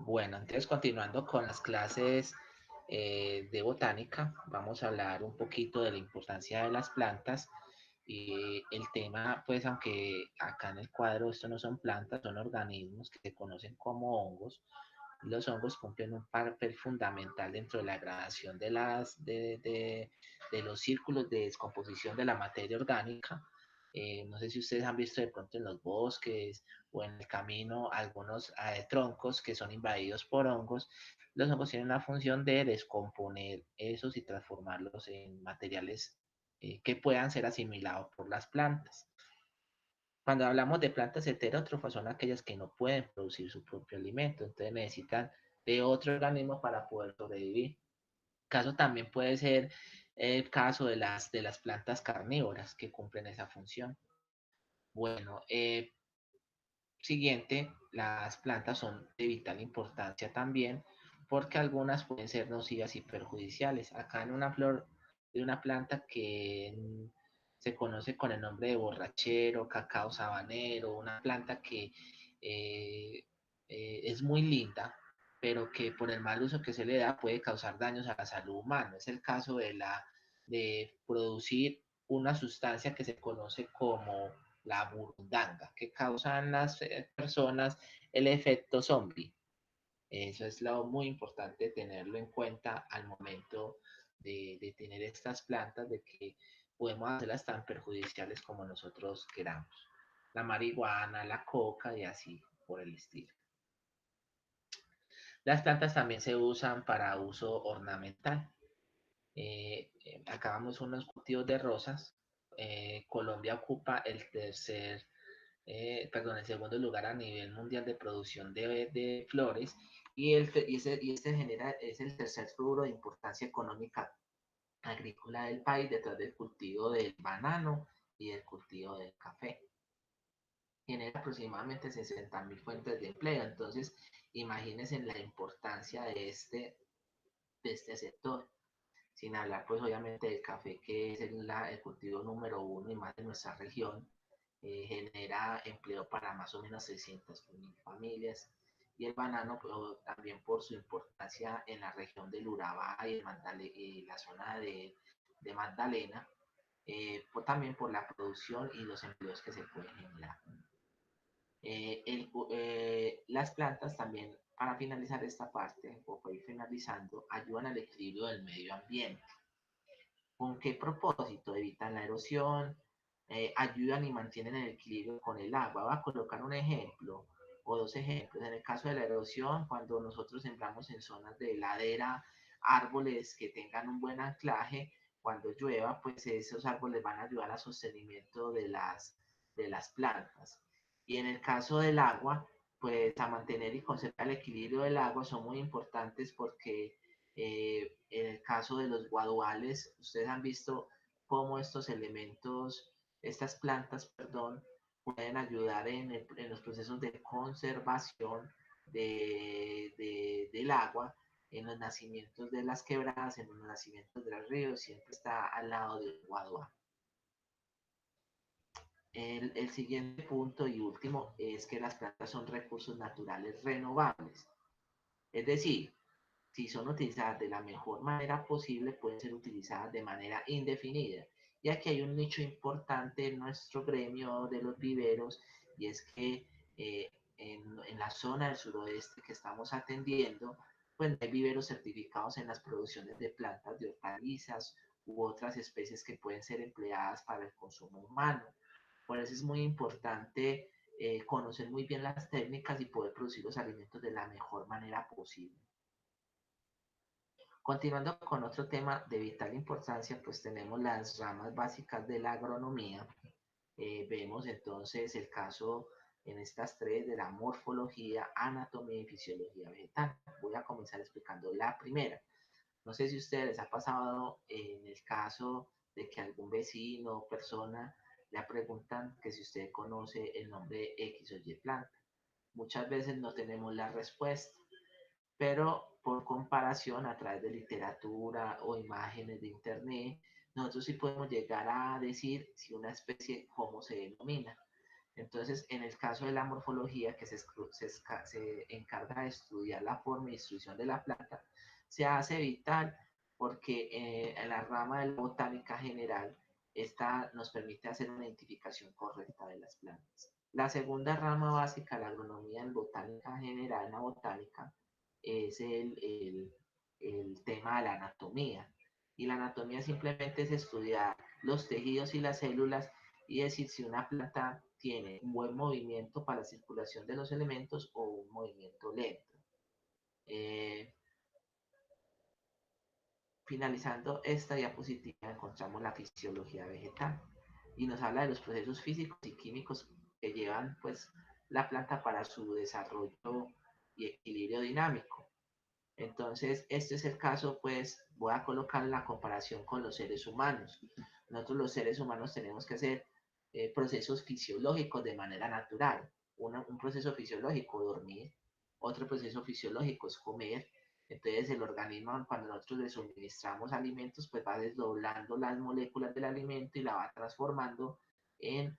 Bueno, entonces continuando con las clases de botánica, vamos a hablar un poquito de la importancia de las plantas y el tema, pues aunque acá en el cuadro esto no son plantas, son organismos que se conocen como hongos. Los hongos cumplen un papel fundamental dentro de la gradación de los círculos de descomposición de la materia orgánica. No sé si ustedes han visto de pronto en los bosques o en el camino algunos troncos que son invadidos por hongos. Los hongos tienen la función de descomponer esos y transformarlos en materiales que puedan ser asimilados por las plantas. Cuando hablamos de plantas heterótrofas son aquellas que no pueden producir su propio alimento, entonces necesitan de otro organismo para poder sobrevivir. Caso también puede ser el caso de las plantas carnívoras que cumplen esa función. Bueno, siguiente, las plantas son de vital importancia también porque algunas pueden ser nocivas y perjudiciales. Acá en una flor de una planta que se conoce con el nombre de borrachero, cacao sabanero, una planta que eh, es muy linda, pero que por el mal uso que se le da puede causar daños a la salud humana. Es el caso de producir una sustancia que se conoce como la burundanga, que causan las personas el efecto zombie. Eso es lo muy importante tenerlo en cuenta al momento de tener estas plantas, de que podemos hacerlas tan perjudiciales como nosotros queramos. La marihuana, la coca y así por el estilo. Las plantas también se usan para uso ornamental. Acabamos unos cultivos de rosas. Colombia ocupa el segundo lugar a nivel mundial de producción de flores y este genera, es el tercer rubro de importancia económica agrícola del país detrás del cultivo del banano y del cultivo del café. Genera aproximadamente 60.000 fuentes de empleo, entonces imagínense la importancia de este sector. Sin hablar pues obviamente del café, que es el cultivo número uno y más de nuestra región. Genera empleo para más o menos 600.000 familias, y el banano pues, también por su importancia en la región del Urabá y la zona de Magdalena, también por la producción y los empleos que se pueden generar. Las plantas también, para finalizar esta parte, o para ir finalizando, ayudan al equilibrio del medio ambiente. ¿Con qué propósito? Evitan la erosión, ayudan y mantienen el equilibrio con el agua. Voy a colocar un ejemplo o dos ejemplos. En el caso de la erosión, cuando nosotros sembramos en zonas de ladera árboles que tengan un buen anclaje, cuando llueva, pues esos árboles van a ayudar al sostenimiento de las plantas. Y en el caso del agua, pues a mantener y conservar el equilibrio del agua son muy importantes porque en el caso de los guaduales, ustedes han visto cómo estos elementos, estas plantas, perdón, pueden ayudar en los procesos de conservación del agua, en los nacimientos de las quebradas, en los nacimientos de los ríos, siempre está al lado del guadual. El siguiente punto y último es que las plantas son recursos naturales renovables. Es decir, si son utilizadas de la mejor manera posible, pueden ser utilizadas de manera indefinida. Y aquí hay un nicho importante en nuestro gremio de los viveros, y es que en la zona del suroeste que estamos atendiendo, pues hay viveros certificados en las producciones de plantas de hortalizas u otras especies que pueden ser empleadas para el consumo humano. Por eso es muy importante conocer muy bien las técnicas y poder producir los alimentos de la mejor manera posible. Continuando con otro tema de vital importancia, pues tenemos las ramas básicas de la agronomía. Vemos entonces el caso en estas tres de la morfología, anatomía y fisiología vegetal. Voy a comenzar explicando la primera. No sé si a ustedes les ha pasado en el caso de que algún vecino o persona le preguntan que si usted conoce el nombre de X o Y planta. Muchas veces no tenemos la respuesta, pero por comparación a través de literatura o imágenes de internet, nosotros sí podemos llegar a decir si una especie, cómo se denomina. Entonces, en el caso de la morfología, que se encarga de estudiar la forma y distribución de la planta, se hace vital porque en la rama de la botánica general, esta nos permite hacer una identificación correcta de las plantas. La segunda rama básica, la agronomía en botánica general, en la botánica, es el tema de la anatomía. Y la anatomía simplemente es estudiar los tejidos y las células y decir si una planta tiene un buen movimiento para la circulación de los elementos o un movimiento lento. Eh, Finalizando esta diapositiva encontramos la fisiología vegetal y nos habla de los procesos físicos y químicos que llevan pues la planta para su desarrollo y equilibrio dinámico. Entonces, este es el caso, pues voy a colocar la comparación con los seres humanos. Nosotros los seres humanos tenemos que hacer procesos fisiológicos de manera natural. Un proceso fisiológico, dormir. Otro proceso fisiológico es comer. Entonces, el organismo, cuando nosotros le suministramos alimentos, pues va desdoblando las moléculas del alimento y la va transformando en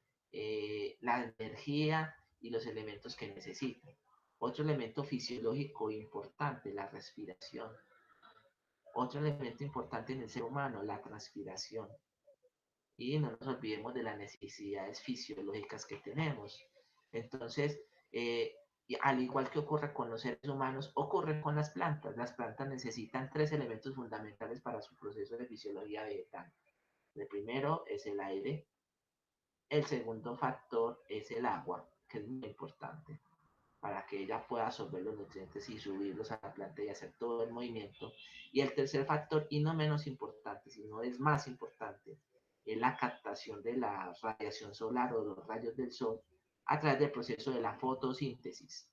la energía y los elementos que necesita. Otro elemento fisiológico importante, la respiración. Otro elemento importante en el ser humano, la transpiración. Y no nos olvidemos de las necesidades fisiológicas que tenemos. Entonces, y al igual que ocurre con los seres humanos, ocurre con las plantas. Las plantas necesitan tres elementos fundamentales para su proceso de fisiología vegetal. El primero es el aire. El segundo factor es el agua, que es muy importante para que ella pueda absorber los nutrientes y subirlos a la planta y hacer todo el movimiento. Y el tercer factor, y no menos importante, sino es más importante, es la captación de la radiación solar o los rayos del sol a través del proceso de la fotosíntesis.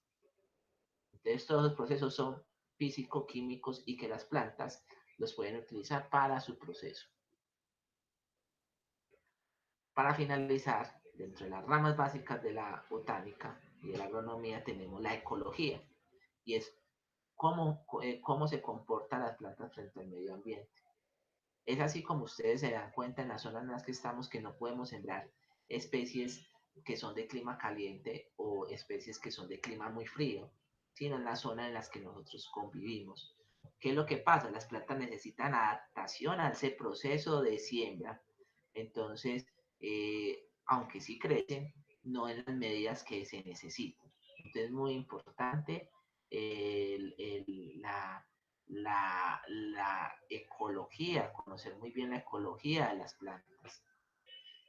Entonces, todos los procesos son físico-químicos y que las plantas los pueden utilizar para su proceso. Para finalizar, dentro de las ramas básicas de la botánica y de la agronomía tenemos la ecología, y es cómo se comportan las plantas frente al medio ambiente. Es así como ustedes se dan cuenta en las zonas en las que estamos que no podemos sembrar especies que son de clima caliente o especies que son de clima muy frío, sino en la zona en las que nosotros convivimos. ¿Qué es lo que pasa? Las plantas necesitan adaptación a ese proceso de siembra. Entonces, aunque sí crecen, no en las medidas que se necesitan. Entonces, es muy importante la ecología, conocer muy bien la ecología de las plantas.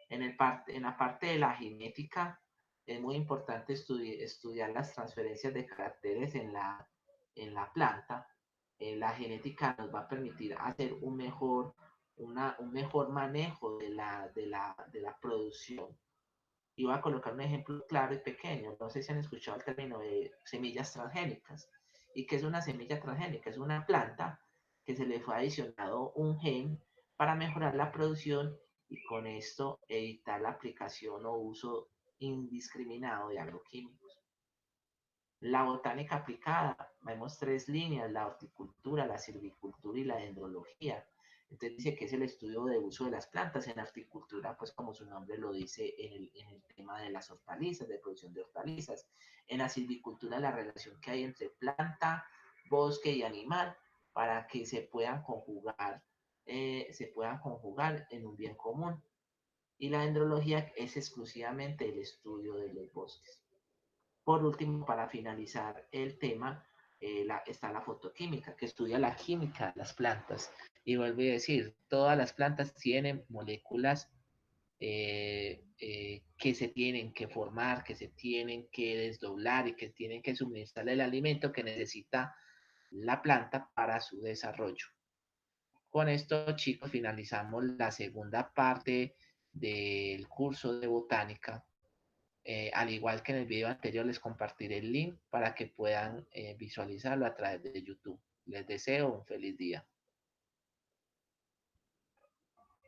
En la parte de la genética, es muy importante estudiar las transferencias de caracteres en la planta. La genética nos va a permitir hacer un mejor manejo de la producción. Y voy a colocar un ejemplo claro y pequeño. No sé si han escuchado el término de semillas transgénicas. ¿Y qué es una semilla transgénica? Es una planta que se le fue adicionado un gen para mejorar la producción y con esto evitar la aplicación o uso indiscriminado de agroquímicos. La botánica aplicada, vemos tres líneas, la horticultura, la silvicultura y la dendrología. Entonces dice que es el estudio de uso de las plantas en horticultura, pues como su nombre lo dice en el tema de las hortalizas, de producción de hortalizas. En la silvicultura la relación que hay entre planta, bosque y animal para que se puedan conjugar en un bien común. Y la dendrología es exclusivamente el estudio de los bosques. Por último, para finalizar el tema, está la fotoquímica, que estudia la química de las plantas. Y vuelvo a decir, todas las plantas tienen moléculas que se tienen que formar, que se tienen que desdoblar y que tienen que suministrar el alimento que necesita la planta para su desarrollo. Con esto, chicos, finalizamos la segunda parte del curso de botánica. Al igual que en el video anterior, les compartiré el link para que puedan visualizarlo a través de YouTube. Les deseo un feliz día.